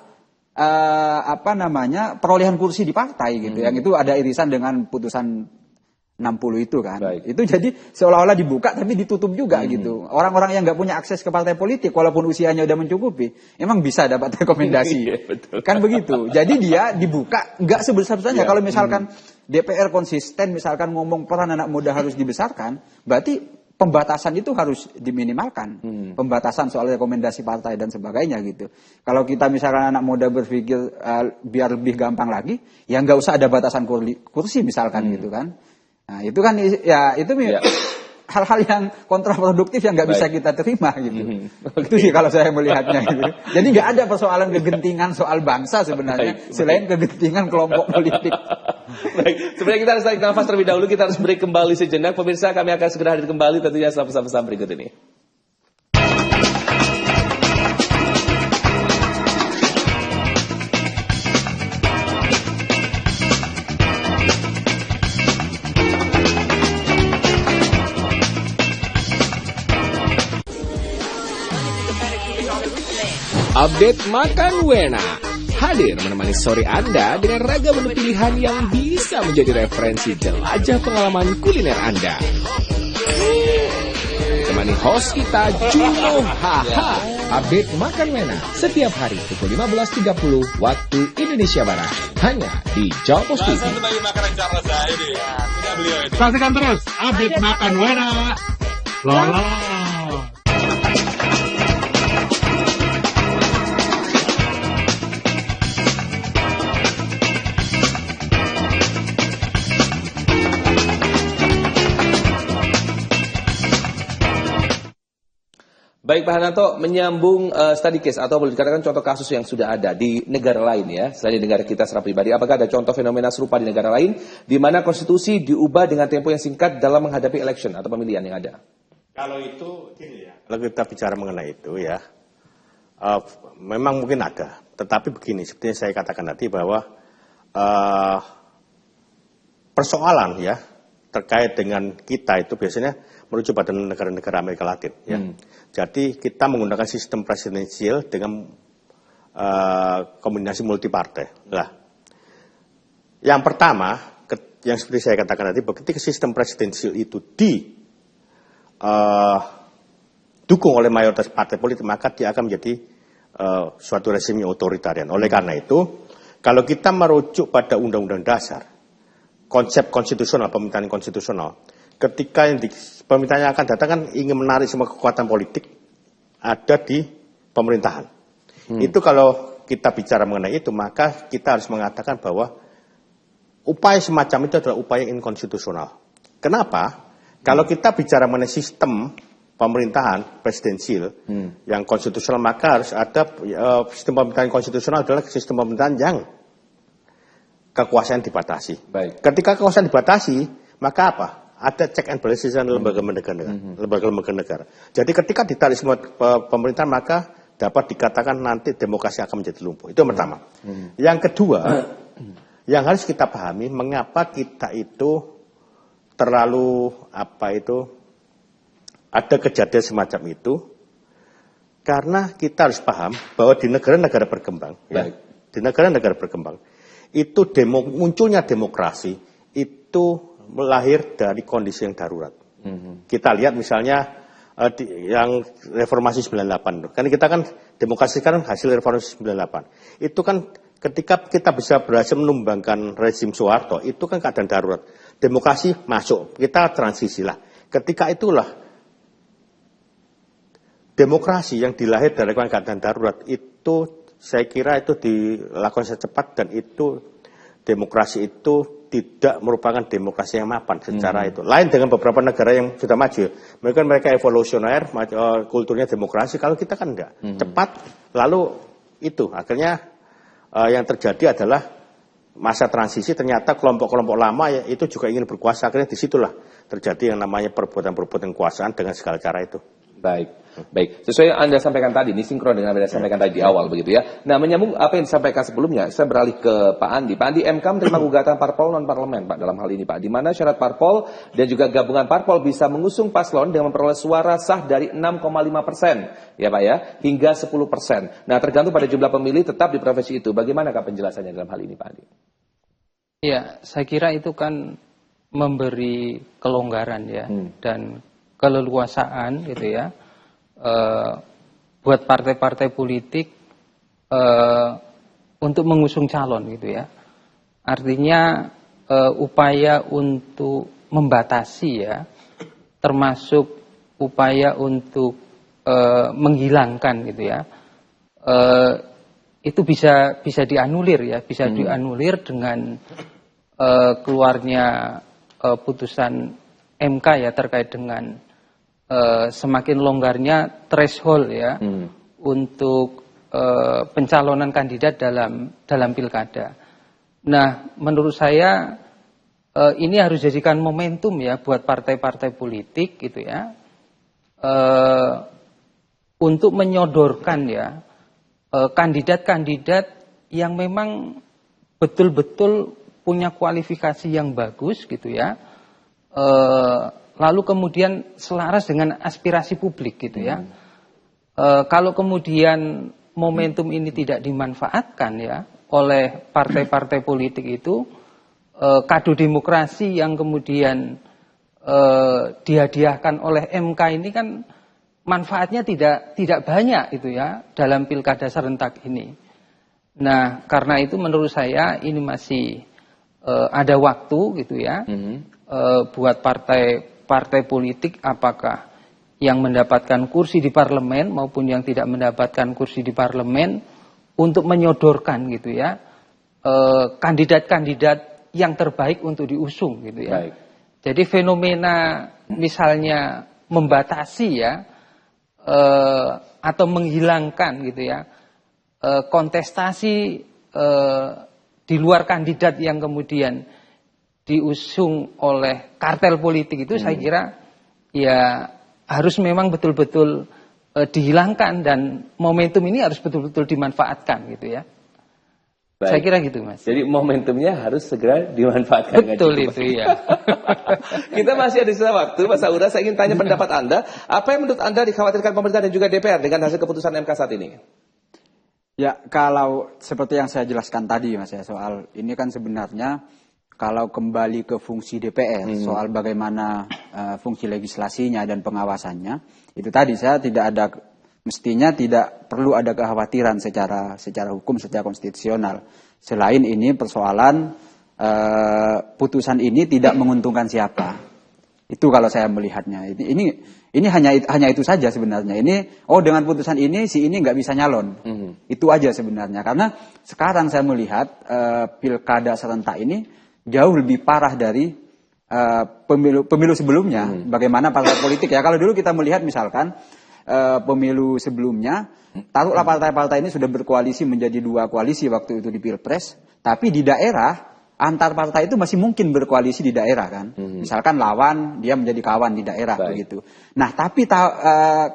perolehan kursi di partai gitu. Yang itu ada irisan dengan putusan 60 itu kan. Itu jadi seolah-olah dibuka tapi ditutup juga gitu. Orang-orang yang nggak punya akses ke partai politik walaupun usianya udah mencukupi, emang bisa dapat rekomendasi. Kan begitu. Jadi dia dibuka nggak sebesar-besarnya. Kalau misalkan DPR konsisten misalkan ngomong peran anak muda harus dibesarkan, berarti pembatasan itu harus diminimalkan. Pembatasan soal rekomendasi partai dan sebagainya gitu. Kalau kita misalkan anak muda berpikir biar lebih gampang lagi, ya nggak usah ada batasan kursi misalkan gitu kan. Nah itu kan ya itu hal-hal yang kontraproduktif yang nggak bisa kita terima gitu. Itu sih kalau saya melihatnya gitu. Jadi nggak ada persoalan kegentingan soal bangsa sebenarnya selain kegentingan kelompok politik. Baik, sebenarnya kita harus tarik nafas terlebih dahulu, kita harus break kembali sejenak. Pemirsa, kami akan segera hadir kembali tentunya setelah pesan-pesan berikut ini. Update Makan Wena hadir menemani sore Anda dengan ragam menu pilihan yang bisa menjadi referensi jelajah pengalaman kuliner Anda. Temani host kita Juno Haha. Update Makan Wena setiap hari pukul 15.30 waktu Indonesia Barat hanya di Jawa Pos TV. Saksikan terus Update Makan Wena. Lolos. Baik Pak Hananto, menyambung study case atau boleh dikatakan contoh kasus yang sudah ada di negara lain ya, selain di negara kita secara pribadi, apakah ada contoh fenomena serupa di negara lain di mana konstitusi diubah dengan tempo yang singkat dalam menghadapi election atau pemilihan yang ada? Kalau itu gini ya, kalau kita bicara mengenai itu ya, memang mungkin ada, tetapi begini, seperti yang saya katakan tadi bahwa persoalan ya terkait dengan kita itu biasanya merujuk pada negara-negara Amerika Latin. Ya. Jadi kita menggunakan sistem presidensial dengan kombinasi multipartai. Nah, yang pertama, yang seperti saya katakan tadi, ketika sistem presidensial itu didukung oleh mayoritas partai politik, maka dia akan menjadi suatu rezim yang otoritarian. Oleh karena itu, kalau kita merujuk pada Undang-Undang Dasar, konsep konstitusional, pemerintahan konstitusional, ketika yang pemerintahan yang akan datang kan ingin menarik semua kekuatan politik ada di pemerintahan. Itu kalau kita bicara mengenai itu, maka kita harus mengatakan bahwa upaya semacam itu adalah upaya inkonstitusional. Kenapa? Kalau kita bicara mengenai sistem pemerintahan presidensial yang konstitusional, maka harus ada sistem pemerintahan konstitusional adalah sistem pemerintahan yang kekuasaan dibatasi. Baik. Ketika kekuasaan dibatasi, maka apa? Ada check and balances dan lembaga-lembaga negara. Jadi ketika ditarik semua pemerintahan, maka dapat dikatakan nanti demokrasi akan menjadi lumpuh. Itu yang pertama. Yang kedua, yang harus kita pahami, mengapa kita itu terlalu ada kejadian semacam itu, karena kita harus paham bahwa di negara-negara berkembang, ya, di negara-negara berkembang, itu munculnya demokrasi itu lahir dari kondisi yang darurat. Kita lihat misalnya yang reformasi 98, kan kita kan demokrasi kan hasil reformasi 98. Itu kan ketika kita bisa berhasil menumbangkan rezim Soeharto, itu kan keadaan darurat. Demokrasi masuk, kita transisi lah. Ketika itulah demokrasi yang dilahir dari keadaan darurat itu, saya kira itu dilakukan secepat, dan itu demokrasi itu tidak merupakan demokrasi yang mapan secara itu. Lain dengan beberapa negara yang sudah maju. Mereka evolusioner, kulturnya demokrasi. Kalau kita kan enggak. Cepat, lalu itu. Akhirnya yang terjadi adalah masa transisi, ternyata kelompok-kelompok lama ya, itu juga ingin berkuasa. Akhirnya disitulah terjadi yang namanya perbuatan-perbuatan kekuasaan dengan segala cara itu. Baik. Sesuai yang Anda sampaikan tadi, ini sinkron dengan Anda sampaikan tadi di awal begitu ya. Nah, menyambung apa yang disampaikan sebelumnya, saya beralih ke Pak Andi. Pak Andi, MK menerima gugatan parpol non-parlemen, Pak, dalam hal ini, Pak. Di mana syarat parpol dan juga gabungan parpol bisa mengusung paslon dengan memperoleh suara sah dari 6,5%, ya Pak ya, hingga 10%. Nah, tergantung pada jumlah pemilih tetap di provinsi itu. Bagaimanakah penjelasannya dalam hal ini, Pak Andi? Ya, saya kira itu kan memberi kelonggaran ya, dan keleluasaan gitu ya. Buat partai-partai politik untuk mengusung calon gitu ya. Artinya upaya untuk membatasi ya, termasuk upaya untuk menghilangkan gitu ya, itu bisa dianulir ya, bisa dianulir dengan keluarnya putusan MK ya terkait dengan semakin longgarnya threshold ya untuk pencalonan kandidat dalam pilkada. Nah, menurut saya ini harus jadikan momentum ya buat partai-partai politik gitu ya, untuk menyodorkan ya kandidat-kandidat yang memang betul-betul punya kualifikasi yang bagus gitu ya. Lalu kemudian selaras dengan aspirasi publik gitu ya. Kalau kemudian momentum ini tidak dimanfaatkan ya oleh partai-partai politik itu, kado demokrasi yang kemudian dihadiahkan oleh MK ini kan manfaatnya tidak banyak itu ya dalam pilkada serentak ini. Nah, karena itu menurut saya ini masih ada waktu gitu ya buat partai politik, apakah yang mendapatkan kursi di parlemen maupun yang tidak mendapatkan kursi di parlemen, untuk menyodorkan gitu ya kandidat-kandidat yang terbaik untuk diusung gitu ya. Baik. Jadi fenomena misalnya membatasi ya atau menghilangkan gitu ya kontestasi di luar kandidat yang kemudian diusung oleh kartel politik itu, saya kira ya harus memang betul-betul dihilangkan dan momentum ini harus betul-betul dimanfaatkan gitu ya. Baik. Saya kira gitu, Mas. Jadi momentumnya harus segera dimanfaatkan. Betul itu ya. Kita masih ada sisa waktu, Mas Aura. Saya ingin tanya pendapat Anda. Apa yang menurut Anda dikhawatirkan pemerintah dan juga DPR dengan hasil keputusan MK saat ini? Ya, kalau seperti yang saya jelaskan tadi, Mas ya, soal ini kan sebenarnya kalau kembali ke fungsi DPR, soal bagaimana fungsi legislasinya dan pengawasannya, itu tadi saya mestinya tidak perlu ada kekhawatiran secara hukum, secara konstitusional. Selain ini persoalan putusan ini tidak menguntungkan siapa. Itu kalau saya melihatnya. Ini hanya itu saja sebenarnya. Dengan putusan ini si ini nggak bisa nyalon. Itu aja sebenarnya. Karena sekarang saya melihat pilkada serentak ini jauh lebih parah dari pemilu sebelumnya. Bagaimana partai politik ya. Kalau dulu kita melihat misalkan pemilu sebelumnya, taruhlah partai-partai ini sudah berkoalisi menjadi 2 koalisi waktu itu di Pilpres, tapi di daerah antar partai itu masih mungkin berkoalisi di daerah kan. Misalkan lawan, dia menjadi kawan di daerah. Baik. Begitu. Nah, tapi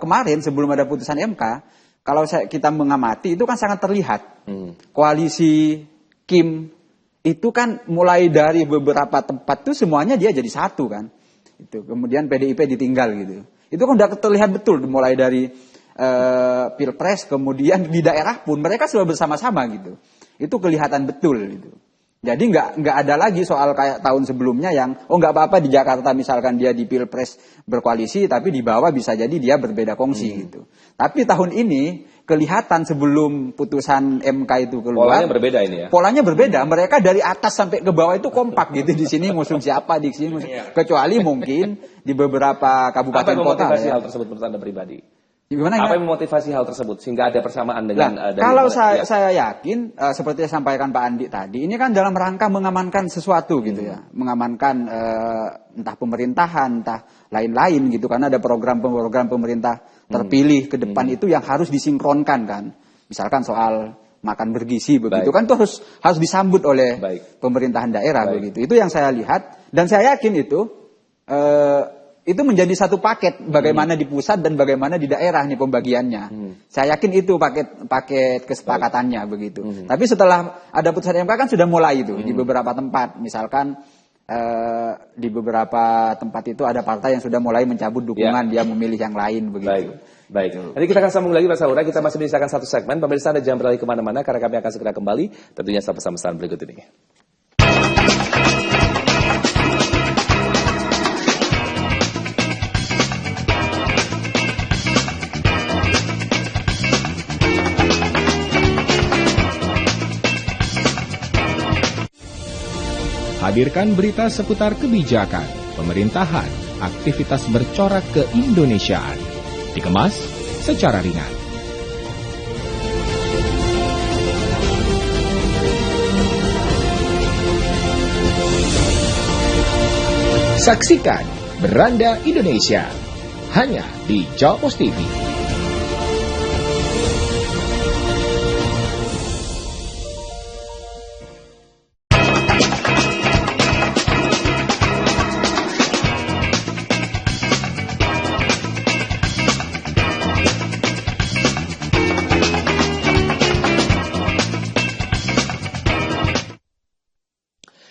kemarin sebelum ada putusan MK, kalau kita mengamati itu kan sangat terlihat. Koalisi Kim itu kan mulai dari beberapa tempat tuh semuanya dia jadi satu kan. Itu kemudian PDIP ditinggal gitu. Itu kan udah terlihat betul mulai dari Pilpres, kemudian di daerah pun mereka selalu bersama-sama gitu. Itu kelihatan betul gitu. Jadi nggak ada lagi soal kayak tahun sebelumnya yang nggak apa-apa di Jakarta misalkan dia di Pilpres berkoalisi tapi di bawah bisa jadi dia berbeda kongsi gitu. Tapi tahun ini kelihatan sebelum putusan MK itu keluar. Polanya berbeda ini ya. Polanya berbeda. Mereka dari atas sampai ke bawah itu kompak gitu. Di sini ngusung siapa, di sini ngusung. Kecuali mungkin di beberapa kabupaten kota. Apa yang memotivasi hal tersebut menurut Anda pribadi? Gimana, apa yang memotivasi hal tersebut sehingga ada persamaan dengan kalau saya yakin seperti yang sampaikan Pak Andi tadi, ini kan dalam rangka mengamankan sesuatu gitu ya, mengamankan entah pemerintahan, entah lain-lain gitu, karena ada program-program pemerintah terpilih ke depan itu yang harus disinkronkan kan, misalkan soal makan bergizi begitu. Baik. Kan itu harus disambut oleh pemerintahan daerah. Baik. Begitu. Itu yang saya lihat dan saya yakin itu menjadi satu paket bagaimana di pusat dan bagaimana di daerah nih pembagiannya. Saya yakin itu paket kesepakatannya begitu. Tapi setelah ada putusan MK kan sudah mulai itu di beberapa tempat, misalkan di beberapa tempat itu ada partai yang sudah mulai mencabut dukungan, dia memilih yang lain begitu. Baik. Nanti kita akan sambung lagi Mas Saura, kita masih menyisakan satu segmen. Pemirsa Anda jangan berlari kemana-mana karena kami akan segera kembali tentunya setelah pesan-pesan berikut ini. Hadirkan berita seputar kebijakan, pemerintahan, aktivitas bercorak keindonesiaan. Dikemas secara ringan. Saksikan Beranda Indonesia hanya di Jawa Pos TV.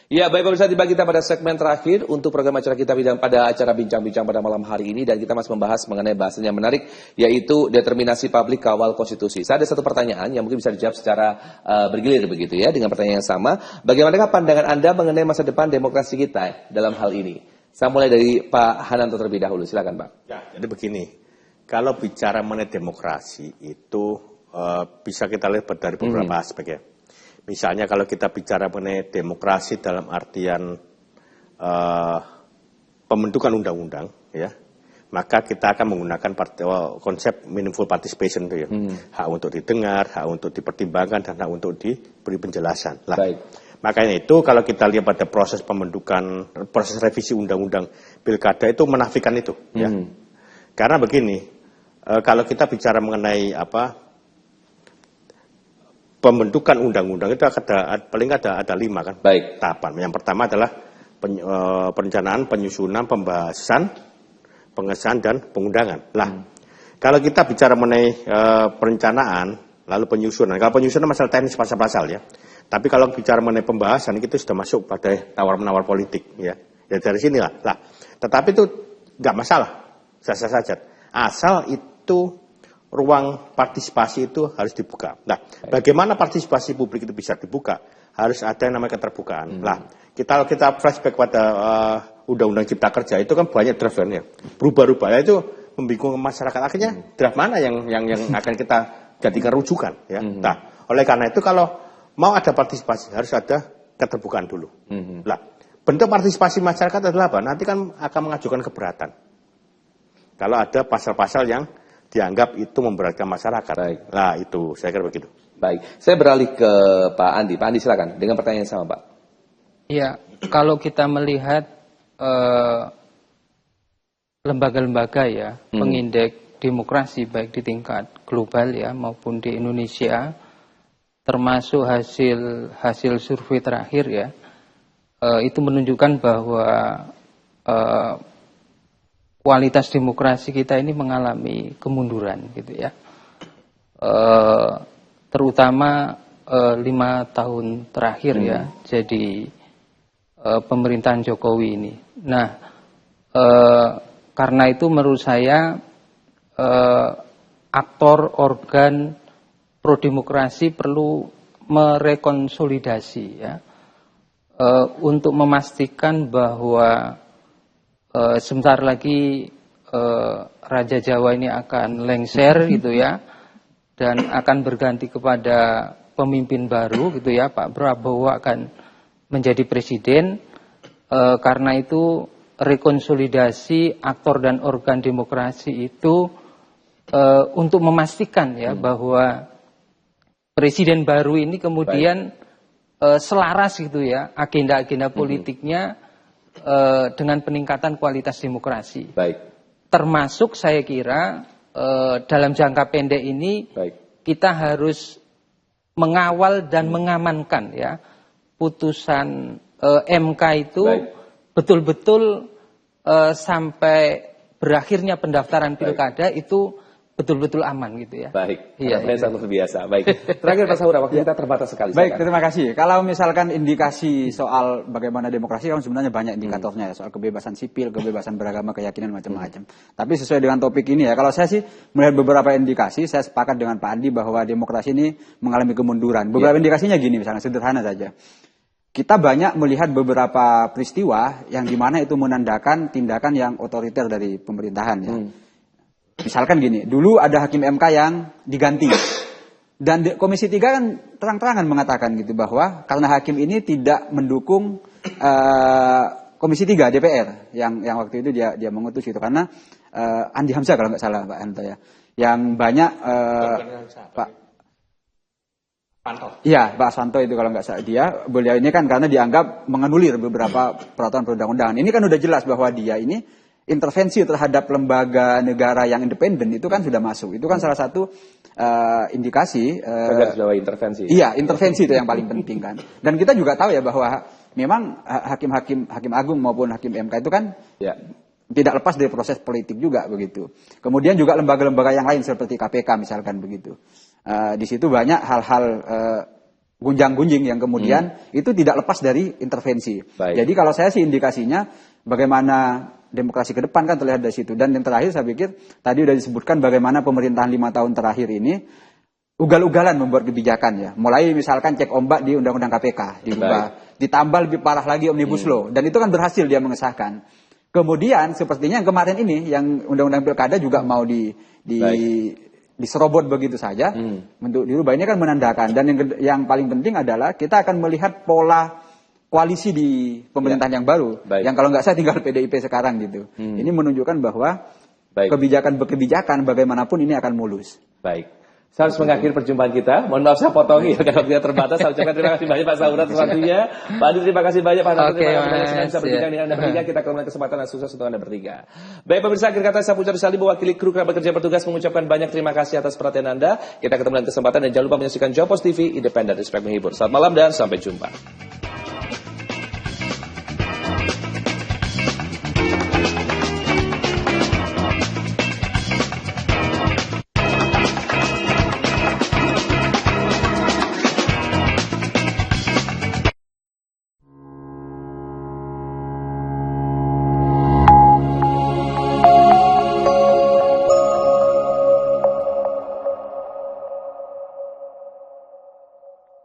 Ya, baik pemirsa, tiba kita pada segmen terakhir untuk program acara kita pada acara bincang-bincang pada malam hari ini, dan kita masih membahas mengenai bahasan yang menarik, yaitu determinasi publik kawal konstitusi. Saya ada satu pertanyaan yang mungkin bisa dijawab secara bergilir begitu ya, dengan pertanyaan yang sama. Bagaimanakah pandangan Anda mengenai masa depan demokrasi kita dalam hal ini? Saya mulai dari Pak Hananto terlebih dahulu, silakan Pak. Ya, jadi begini, kalau bicara mengenai demokrasi itu bisa kita lihat dari beberapa aspek ya. Misalnya kalau kita bicara mengenai demokrasi dalam artian pembentukan undang-undang, ya, maka kita akan menggunakan konsep meaningful participation itu ya, hak untuk didengar, hak untuk dipertimbangkan, dan hak untuk diberi penjelasan. Lah, makanya itu kalau kita lihat pada proses pembentukan, proses revisi undang-undang pilkada itu menafikan itu, ya, karena begini, kalau kita bicara mengenai pembentukan undang-undang itu paling ada 5 kan tahapan. Yang pertama adalah perencanaan, penyusunan, pembahasan, pengesahan, dan pengundangan. Lah, kalau kita bicara mengenai perencanaan, lalu penyusunan. Kalau penyusunan masalah teknis pasal-pasal ya. Tapi kalau bicara mengenai pembahasan itu sudah masuk pada tawar-menawar politik ya. Ya dari sinilah. Lah, tetapi itu nggak masalah, sah-sah saja. Asal itu ruang partisipasi itu harus dibuka. Nah, bagaimana partisipasi publik itu bisa dibuka? Harus ada yang namanya keterbukaan. Nah, kalau kita flashback pada Undang-Undang Cipta Kerja itu kan banyak draft ya, berubah-ubah. Itu membingungkan masyarakat. Akhirnya draft mana yang akan kita jadikan rujukan? Ya. Nah, oleh karena itu kalau mau ada partisipasi harus ada keterbukaan dulu. Nah, bentuk partisipasi masyarakat adalah apa? Nanti kan akan mengajukan keberatan. Kalau ada pasal-pasal yang dianggap itu memberatkan masyarakat. Nah, itu saya kira begitu. Baik, saya beralih ke Pak Andi. Pak Andi silakan dengan pertanyaan yang sama, Pak. Ya, kalau kita melihat lembaga-lembaga ya, pengindeks demokrasi baik di tingkat global ya maupun di Indonesia, termasuk hasil survei terakhir ya, itu menunjukkan bahwa kualitas demokrasi kita ini mengalami kemunduran gitu ya, terutama 5 tahun terakhir ya, jadi pemerintahan Jokowi ini. Nah, karena itu menurut saya aktor organ pro-demokrasi perlu merekonsolidasi ya, untuk memastikan bahwa sebentar lagi Raja Jawa ini akan lengser gitu ya, dan akan berganti kepada pemimpin baru gitu ya, Pak Prabowo akan menjadi presiden. Karena itu rekonsolidasi aktor dan organ demokrasi itu untuk memastikan ya bahwa presiden baru ini kemudian selaras gitu ya agenda-agenda politiknya dengan peningkatan kualitas demokrasi. Termasuk saya kira dalam jangka pendek ini kita harus mengawal dan mengamankan ya putusan MK itu betul-betul sampai berakhirnya pendaftaran pilkada itu betul-betul aman gitu ya. Baik, Iya, harapannya sangat luar biasa. Baik, terakhir Pak Saura, waktu kita terbatas sekali. Baik, silakan. terima kasih. Kalau misalkan indikasi soal bagaimana demokrasi kan sebenarnya banyak indikatornya ya, soal kebebasan sipil, kebebasan beragama, keyakinan macam-macam. Tapi sesuai dengan topik ini ya, kalau saya sih melihat beberapa indikasi, saya sepakat dengan Pak Andi bahwa demokrasi ini mengalami kemunduran. Beberapa indikasinya gini, misalnya sederhana saja. Kita banyak melihat beberapa peristiwa yang dimana itu menandakan tindakan yang otoriter dari pemerintahan ya. Misalkan gini, dulu ada hakim MK yang diganti. Dan Komisi 3 kan terang-terangan mengatakan gitu bahwa karena hakim ini tidak mendukung Komisi 3 DPR yang waktu itu dia mengutus itu karena Andi Hamzah kalau nggak salah Pak Hanto ya. Yang banyak Pak Panto. Iya, Pak Santo itu kalau nggak salah beliau ini kan karena dianggap menganulir beberapa peraturan perundang-undangan. Ini kan udah jelas bahwa dia ini intervensi terhadap lembaga negara yang independen itu kan sudah masuk. Itu kan salah satu indikasi. Intervensi. Iya, intervensi itu yang paling penting kan. Dan kita juga tahu ya bahwa memang hakim agung maupun hakim MK itu kan tidak lepas dari proses politik juga begitu. Kemudian juga lembaga-lembaga yang lain seperti KPK misalkan begitu. Di situ banyak hal-hal gunjang-gunjing yang kemudian itu tidak lepas dari intervensi. Baik. Jadi kalau saya sih indikasinya bagaimana demokrasi ke depan kan terlihat dari situ. Dan yang terakhir saya pikir tadi sudah disebutkan bagaimana pemerintahan 5 tahun terakhir ini ugal-ugalan membuat kebijakan ya. Mulai misalkan cek ombak di Undang-Undang KPK dirubah, ditambah lebih parah lagi Omnibus Law dan itu kan berhasil dia mengesahkan. Kemudian sepertinya yang kemarin ini yang Undang-Undang Pilkada juga mau diserobot begitu saja untuk dirubah. Ini kan menandakan dan yang paling penting adalah kita akan melihat pola koalisi di pemerintahan yang baru, yang kalau nggak salah tinggal PDIP sekarang gitu. Ini menunjukkan bahwa kebijakan bagaimanapun ini akan mulus. Baik. Saya harus mengakhiri perjumpaan kita. Mohon maaf saya potongi karena waktunya terbatas. Saya ucapkan terima kasih banyak Pak Saura atas waktunya. Pak Adi terima kasih banyak. Pak Hanto terima kasih banyak sudah bisa berbincang dengan Anda bertiga. Kita kembali kesempatan dan sukses untuk Anda bertiga. Baik pemirsa, akhir kata saya Pucari Saldi mewakili kru kerabat kerja bertugas mengucapkan banyak terima kasih atas perhatian Anda. Kita ketemu dalam kesempatan dan jangan lupa menyaksikan Jopos TV, independen, respect menghibur. Selamat malam dan sampai jumpa.